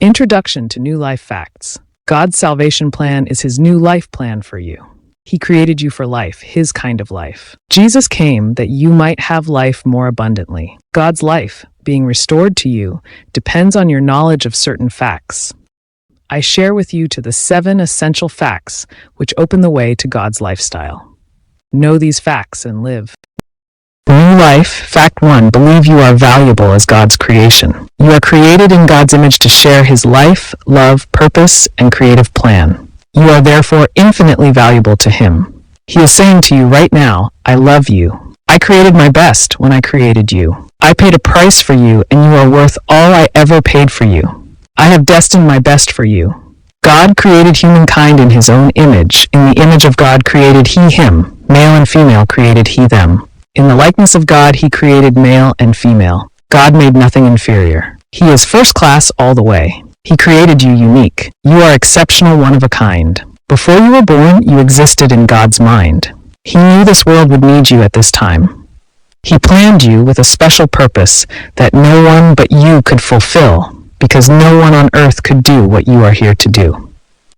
Introduction to New Life Facts. God's salvation plan is His new life plan for you. He created you for life, His kind of life. Jesus came that you might have life more abundantly. God's life, being restored to you, depends on your knowledge of certain facts. I share with you the 7 essential facts which open the way to God's lifestyle. Know these facts and live. New life. Fact 1. Believe you are valuable as God's creation. You are created in God's image to share His life, love, purpose, and creative plan. You are therefore infinitely valuable to Him. He is saying to you right now, I love you. I created my best when I created you. I paid a price for you, and you are worth all I ever paid for you. I have destined my best for you. God created humankind in His own image. In the image of God created He him. Male and female created He them. In the likeness of God, He created male and female. God made nothing inferior. He is first class all the way. He created you unique. You are exceptional, one of a kind. Before you were born, you existed in God's mind. He knew this world would need you at this time. He planned you with a special purpose that no one but you could fulfill, because no one on earth could do what you are here to do.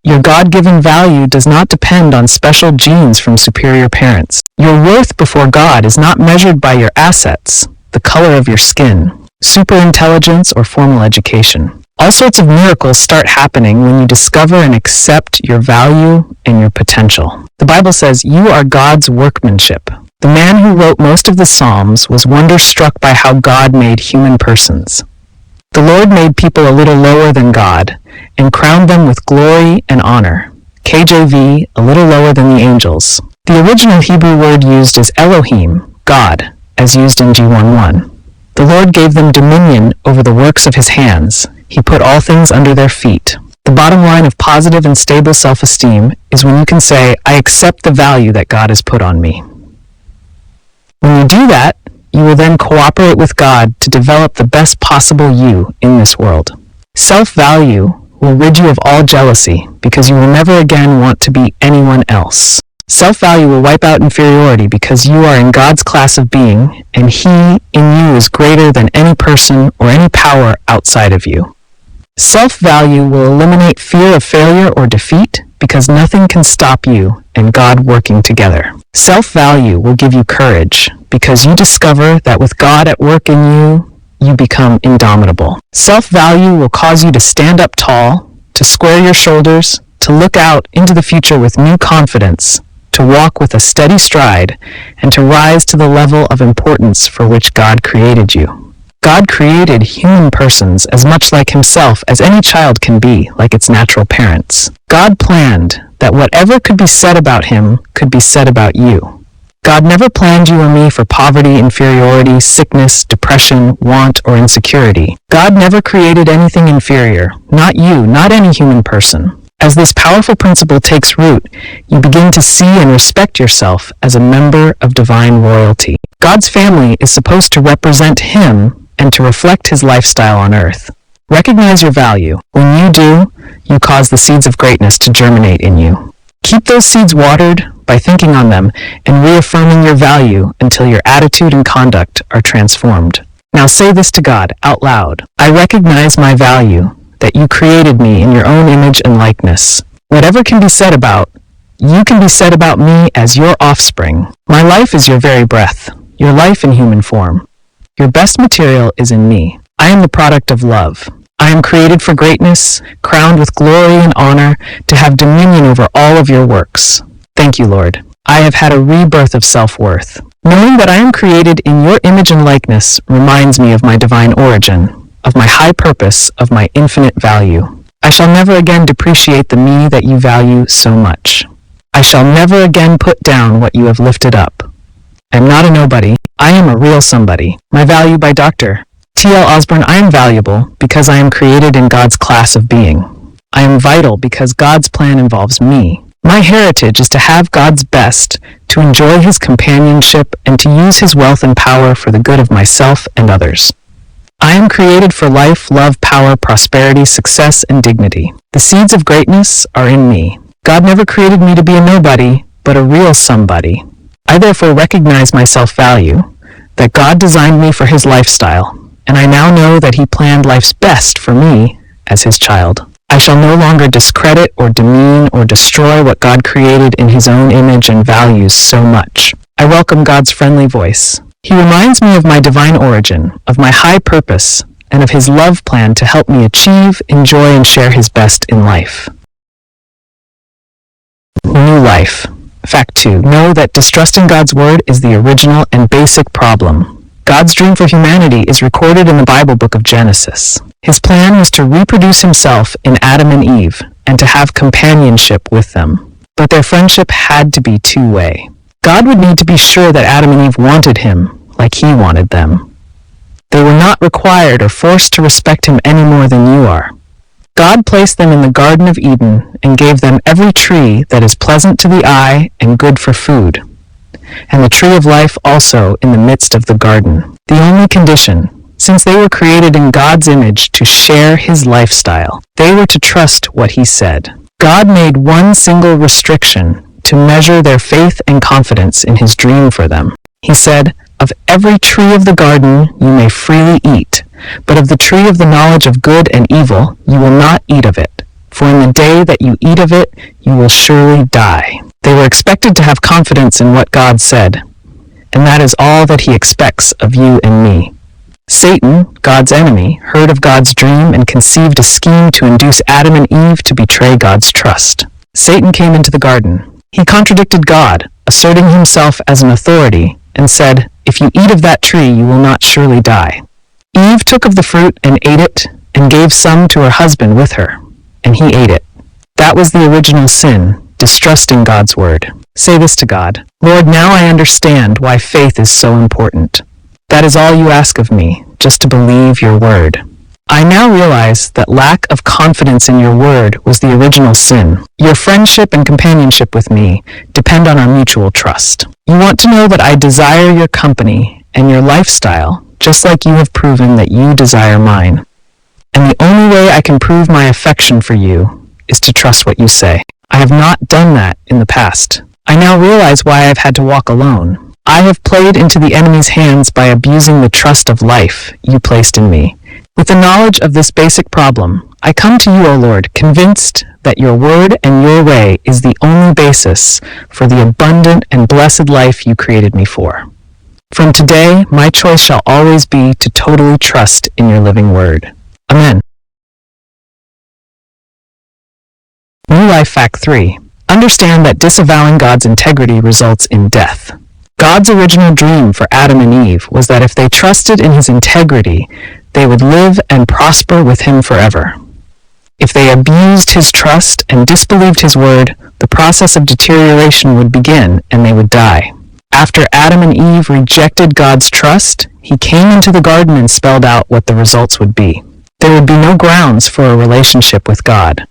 Your God-given value does not depend on special genes from superior parents. Your worth before God is not measured by your assets, the color of your skin, superintelligence, or formal education. All sorts of miracles start happening when you discover and accept your value and your potential. The Bible says you are God's workmanship. The man who wrote most of the Psalms was wonderstruck by how God made human persons. The Lord made people a little lower than God and crowned them with glory and honor. KJV, a little lower than the angels. The original Hebrew word used is Elohim, God, as used in G11. The Lord gave them dominion over the works of His hands. He put all things under their feet. The bottom line of positive and stable self-esteem is when you can say, I accept the value that God has put on me. When you do that, you will then cooperate with God to develop the best possible you in this world. Self-value will rid you of all jealousy because you will never again want to be anyone else. Self-value will wipe out inferiority because you are in God's class of being, and He in you is greater than any person or any power outside of you. Self-value will eliminate fear of failure or defeat because nothing can stop you and God working together. Self-value will give you courage because you discover that with God at work in you, you become indomitable. Self-value will cause you to stand up tall, to square your shoulders, to look out into the future with new confidence, to walk with a steady stride, and to rise to the level of importance for which God created you. God created human persons as much like Himself as any child can be, like its natural parents. God planned that whatever could be said about Him could be said about you. God never planned you or me for poverty, inferiority, sickness, depression, want, or insecurity. God never created anything inferior, not you, not any human person. As this powerful principle takes root, you begin to see and respect yourself as a member of divine royalty. God's family is supposed to represent Him and to reflect His lifestyle on earth. Recognize your value. When you do, you cause the seeds of greatness to germinate in you. Keep those seeds watered by thinking on them and reaffirming your value until your attitude and conduct are transformed. Now say this to God out loud. I recognize my value, that you created me in your own image and likeness. Whatever can be said about, you can be said about me as your offspring. My life is your very breath, your life in human form. Your best material is in me. I am the product of love. I am created for greatness, crowned with glory and honor, to have dominion over all of your works. Thank you, Lord. I have had a rebirth of self-worth. Knowing that I am created in your image and likeness reminds me of my divine origin, of my high purpose, of my infinite value. I shall never again depreciate the me that you value so much. I shall never again put down what you have lifted up. I am not a nobody. I am a real somebody. My value by Dr. T.L. Osborn. I am valuable because I am created in God's class of being. I am vital because God's plan involves me. My heritage is to have God's best, to enjoy His companionship, and to use His wealth and power for the good of myself and others. I am created for life, love, power, prosperity, success, and dignity. The seeds of greatness are in me. God never created me to be a nobody, but a real somebody. I therefore recognize my self-value, that God designed me for His lifestyle, and I now know that He planned life's best for me as his child. I shall no longer discredit or demean or destroy what God created in his own image and values so much. I welcome God's friendly voice. He reminds me of my divine origin, of my high purpose, and of his love plan to help me achieve, enjoy, and share his best in life. New life. Fact 2. Know that distrusting God's word is the original and basic problem. God's dream for humanity is recorded in the Bible book of Genesis. His plan was to reproduce himself in Adam and Eve and to have companionship with them. But their friendship had to be two-way. God would need to be sure that Adam and Eve wanted him like he wanted them. They were not required or forced to respect him any more than you are. God placed them in the Garden of Eden and gave them every tree that is pleasant to the eye and good for food, and the tree of life also in the midst of the garden. The only condition, since they were created in God's image to share his lifestyle, they were to trust what he said. God made one single restriction to measure their faith and confidence in his dream for them. He said, "Of every tree of the garden you may freely eat, but of the tree of the knowledge of good and evil you will not eat of it, for in the day that you eat of it you will surely die." They were expected to have confidence in what God said, and that is all that he expects of you and me. Satan, God's enemy, heard of God's dream and conceived a scheme to induce Adam and Eve to betray God's trust. Satan came into the garden. He contradicted God, asserting himself as an authority, and said, "If you eat of that tree, you will not surely die." Eve took of the fruit and ate it, and gave some to her husband with her, and he ate it. That was the original sin, distrusting God's word. Say this to God: "Lord, now I understand why faith is so important. That is all you ask of me, just to believe your word. I now realize that lack of confidence in your word was the original sin. Your friendship and companionship with me depend on our mutual trust. You want to know that I desire your company and your lifestyle, just like you have proven that you desire mine. And the only way I can prove my affection for you is to trust what you say. I have not done that in the past. I now realize why I've had to walk alone. I have played into the enemy's hands by abusing the trust of life you placed in me. With the knowledge of this basic problem, I come to you, O Lord, convinced that your word and your way is the only basis for the abundant and blessed life you created me for. From today, my choice shall always be to totally trust in your living word. Amen. New Life Fact 3. Understand that disavowing God's integrity results in death. God's original dream for Adam and Eve was that if they trusted in his integrity, they would live and prosper with him forever. If they abused his trust and disbelieved his word, the process of deterioration would begin and they would die. After Adam and Eve rejected God's trust, he came into the garden and spelled out what the results would be. There would be no grounds for a relationship with God.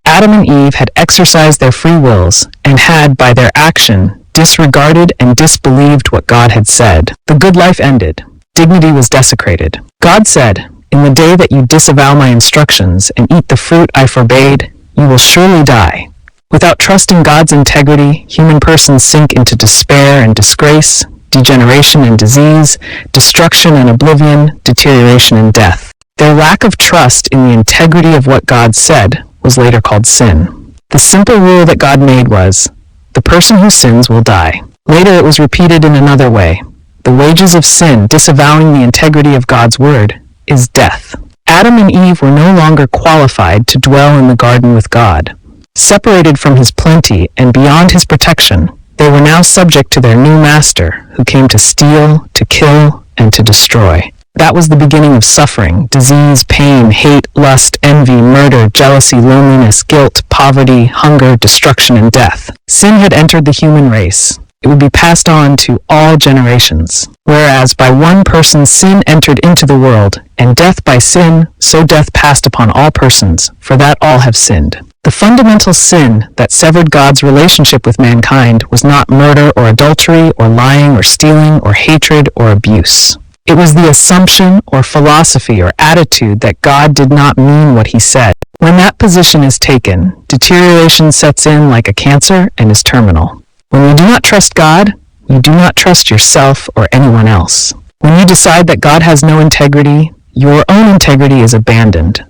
Adam and Eve had exercised their free wills and had, by their action, disregarded and disbelieved what God had said. The good life ended. Dignity was desecrated. God said, "In the day that you disavow my instructions and eat the fruit I forbade, you will surely die." Without trusting God's integrity, human persons sink into despair and disgrace, degeneration and disease, destruction and oblivion, deterioration and death. Their lack of trust in the integrity of what God said was later called sin. The simple rule that God made was, the person who sins will die. Later it was repeated in another way. The wages of sin, disavowing the integrity of God's word, is death. Adam and Eve were no longer qualified to dwell in the garden with God. Separated from his plenty and beyond his protection, they were now subject to their new master, who came to steal, to kill, and to destroy. That was the beginning of suffering, disease, pain, hate, lust, envy, murder, jealousy, loneliness, guilt, poverty, hunger, destruction, and death. Sin had entered the human race. It would be passed on to all generations. Whereas by one person sin entered into the world, and death by sin, so death passed upon all persons, for that all have sinned. The fundamental sin that severed God's relationship with mankind was not murder or adultery or lying or stealing or hatred or abuse. It was the assumption or philosophy or attitude that God did not mean what he said. When that position is taken, deterioration sets in like a cancer and is terminal. When you do not trust God, you do not trust yourself or anyone else. When you decide that God has no integrity, your own integrity is abandoned.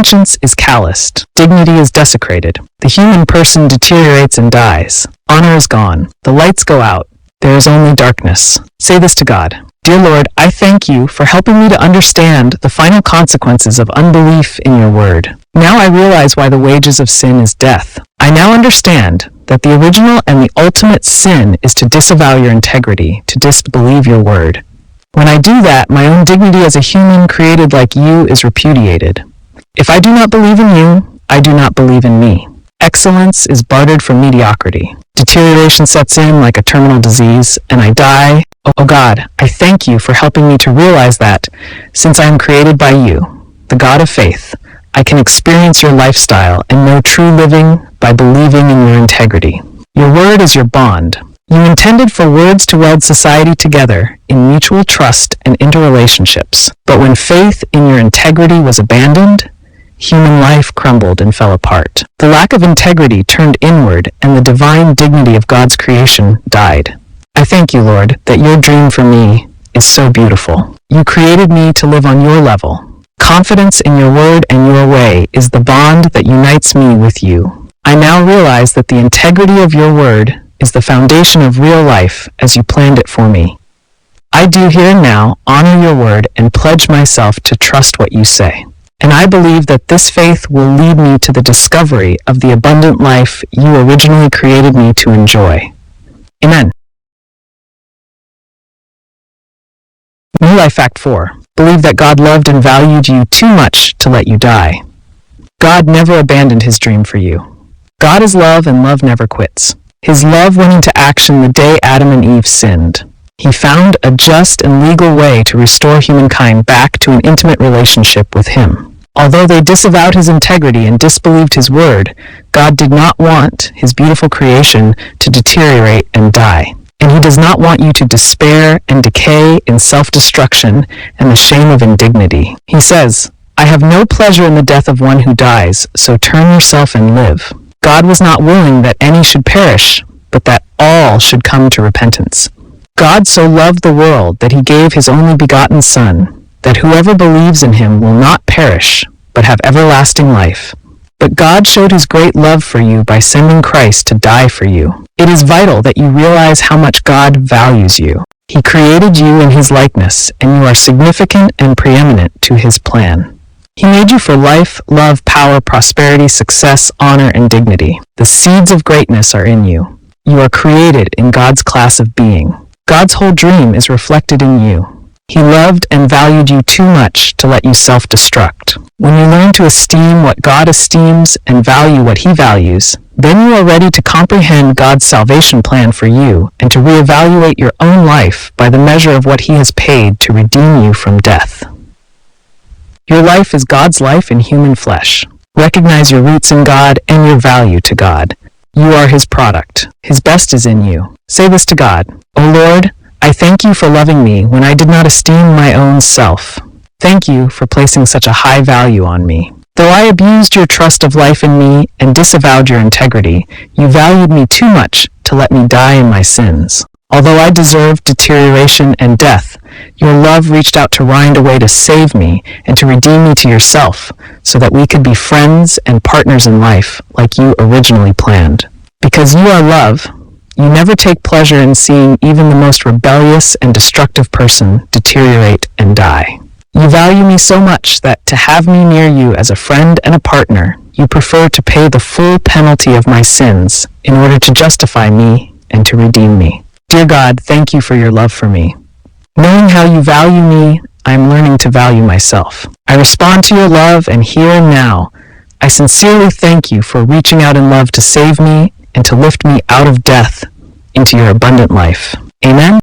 conscience is calloused. Dignity is desecrated. The human person deteriorates and dies. Honor is gone. The lights go out. There is only darkness. Say this to God. Dear Lord, I thank you for helping me to understand the final consequences of unbelief in your word. Now I realize why the wages of sin is death. I now understand that the original and the ultimate sin is to disavow your integrity, to disbelieve your word. When I do that, my own dignity as a human created like you is repudiated. If I do not believe in you, I do not believe in me. Excellence is bartered for mediocrity. Deterioration sets in like a terminal disease, and I die. Oh God, I thank you for helping me to realize that, since I am created by you, the God of faith, I can experience your lifestyle and know true living by believing in your integrity. Your word is your bond. You intended for words to weld society together in mutual trust and interrelationships. But when faith in your integrity was abandoned, human life crumbled and fell apart. The lack of integrity turned inward, and the divine dignity of God's creation died. I thank you, Lord, that your dream for me is so beautiful. You created me to live on your level. Confidence in your word and your way is the bond that unites me with you. I now realize that the integrity of your word is the foundation of real life as you planned it for me. I do here and now honor your word and pledge myself to trust what you say. And I believe that this faith will lead me to the discovery of the abundant life you originally created me to enjoy. Amen. New Life Fact 4. Believe that God loved and valued you too much to let you die. God never abandoned his dream for you. God is love, and love never quits. His love went into action the day Adam and Eve sinned. He found a just and legal way to restore humankind back to an intimate relationship with him. Although they disavowed his integrity and disbelieved his word, God did not want his beautiful creation to deteriorate and die. And he does not want you to despair and decay in self-destruction and the shame of indignity. He says, I have no pleasure in the death of one who dies, so turn yourself and live. God was not willing that any should perish, but that all should come to repentance. God so loved the world that he gave his only begotten Son, that whoever believes in him will not perish, but have everlasting life. But God showed his great love for you by sending Christ to die for you. It is vital that you realize how much God values you. He created you in his likeness, and you are significant and preeminent to his plan. He made you for life, love, power, prosperity, success, honor, and dignity. The seeds of greatness are in you. You are created in God's class of being. God's whole dream is reflected in you. He loved and valued you too much to let you self-destruct. When you learn to esteem what God esteems and value what he values, then you are ready to comprehend God's salvation plan for you and to reevaluate your own life by the measure of what he has paid to redeem you from death. Your life is God's life in human flesh. Recognize your roots in God and your value to God. You are his product. His best is in you. Say this to God. O Lord, I thank you for loving me when I did not esteem my own self. Thank you for placing such a high value on me. Though I abused your trust of life in me and disavowed your integrity, you valued me too much to let me die in my sins. Although I deserved deterioration and death, your love reached out to find a way to save me and to redeem me to yourself so that we could be friends and partners in life like you originally planned. Because you are love, you never take pleasure in seeing even the most rebellious and destructive person deteriorate and die. You value me so much that to have me near you as a friend and a partner, you prefer to pay the full penalty of my sins in order to justify me and to redeem me. Dear God, thank you for your love for me. Knowing how you value me, I am learning to value myself. I respond to your love, and here and now, I sincerely thank you for reaching out in love to save me and to lift me out of death into your abundant life. Amen.